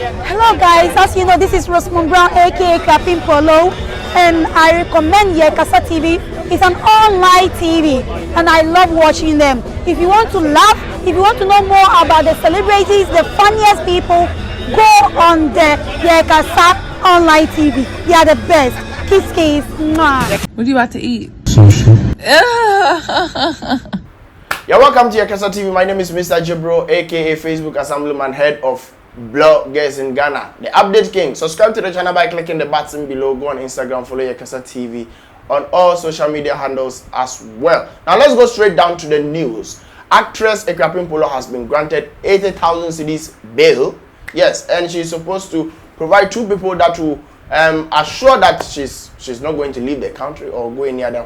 Hello guys, as you know, this is Rosamund Brown aka Akuapem Poloo, and I recommend Ghc80. It's an online TV and I love watching them. If you want to laugh, if you want to know more about the celebrities, the funniest people, go on the Ghc80 online TV. They are the best. Kiss kiss. Mwah. What do you want to eat? Sushi. You're welcome to Kasa TV. My name is Mr. Jibro, aka Facebook Assemblyman, head of bloggers in Ghana. The Update King. Subscribe to the channel by clicking the button below. Go on Instagram, follow Kasa TV on all social media handles as well. Now let's go straight down to the news. Actress Akuapem Poloo has been granted 80,000 cedis bail. Yes, and she's supposed to provide two people that will assure that she's not going to leave the country or go any other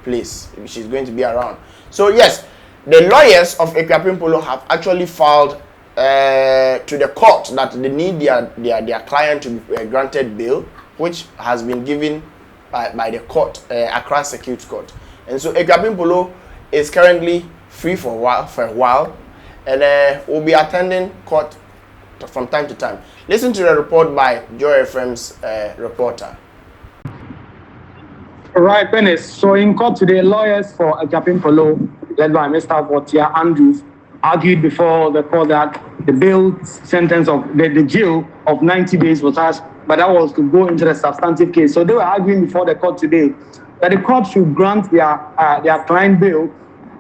place. She's going to be around. So yes, the lawyers of Akuapem Poloo have actually filed to the court that they need their client to be granted bail, which has been given by the court, Accra High Court. And so Akuapem Poloo is currently free for a while, and will be attending court from time to time. Listen to the report by Joy FM's reporter. Right, Dennis. So in court today, lawyers for Akuapem Poloo, led by Mr. Votia Andrews, argued before the court that the bail sentence of the jail of 90 days was asked, but that was to go into the substantive case. So they were arguing before the court today that the court should grant their client bail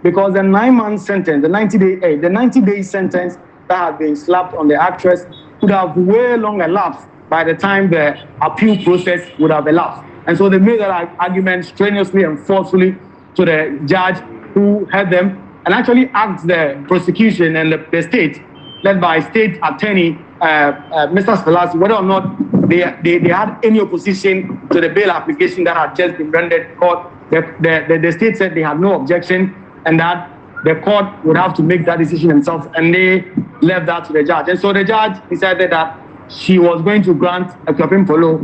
because the 9-month sentence, the 90-day sentence that had been slapped on the actress would have way long elapsed by the time the appeal process would have elapsed. And so they made that argument strenuously and forcefully to the judge who heard them and actually asked the prosecution and the state, led by state attorney Mr. Spelasi, whether or not they had any opposition to the bail application that had just been rendered court. The state said they had no objection and that the court would have to make that decision themselves, and they left that to the judge. And so the judge decided that she was going to grant Akuapem Poloo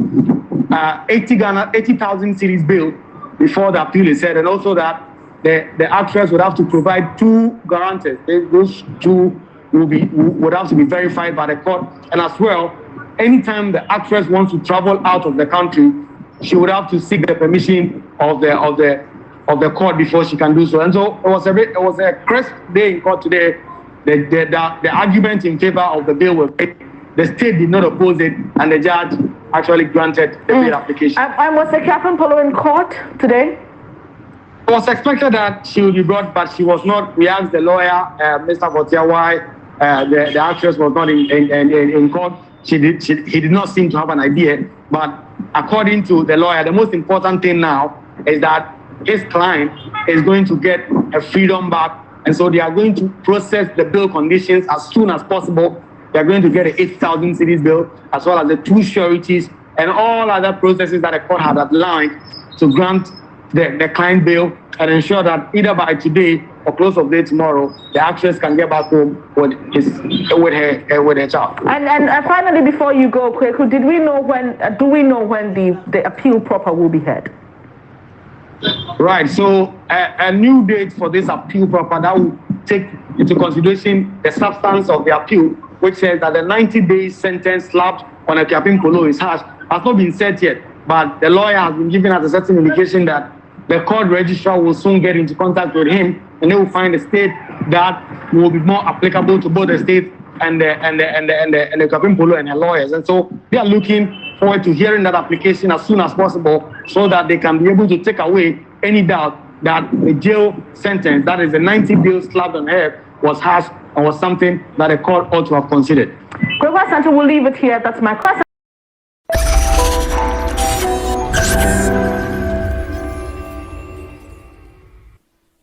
80,000 cedis bail before the appeal is heard, and also that the actress would have to provide two guarantors. Those two would have to be verified by the court, and as well, anytime the actress wants to travel out of the country, she would have to seek the permission of the court before she can do so. And so it was a crisp day in court today. The argument in favor of the bill was made. The state did not oppose it, and the judge actually granted the bail application. And was Akuapem Poloo in court today? It was expected that she would be brought, but she was not. We asked the lawyer, Mr. Votia, why the actress was not in court. He did not seem to have an idea. But according to the lawyer, the most important thing now is that his client is going to get a freedom back, and so they are going to process the bail conditions as soon as possible. They are going to get an 8,000 cedis bail, as well as the two sureties and all other processes that the court had outlined to grant the client bail and ensure that either by today or close of day tomorrow, the actress can get back home with her child. And finally, before you go, Kweku, do we know when the appeal proper will be heard? Right, so a new date for this appeal proper that will take into consideration the substance of the appeal, which says that the 90-day sentence slapped on Akuapem Poloo is harsh, has not been set yet, but the lawyer has been giving us a certain indication that the court registrar will soon get into contact with him, and they will find a state that will be more applicable to both the state and the Akuapem Poloo and her lawyers. And so they are looking forward to hearing that application as soon as possible, so that they can be able to take away any doubt that the jail sentence, that is the 90 days slapped on her, was harsh and was something that the court ought to have considered. Kweku, will leave it here. That's my question.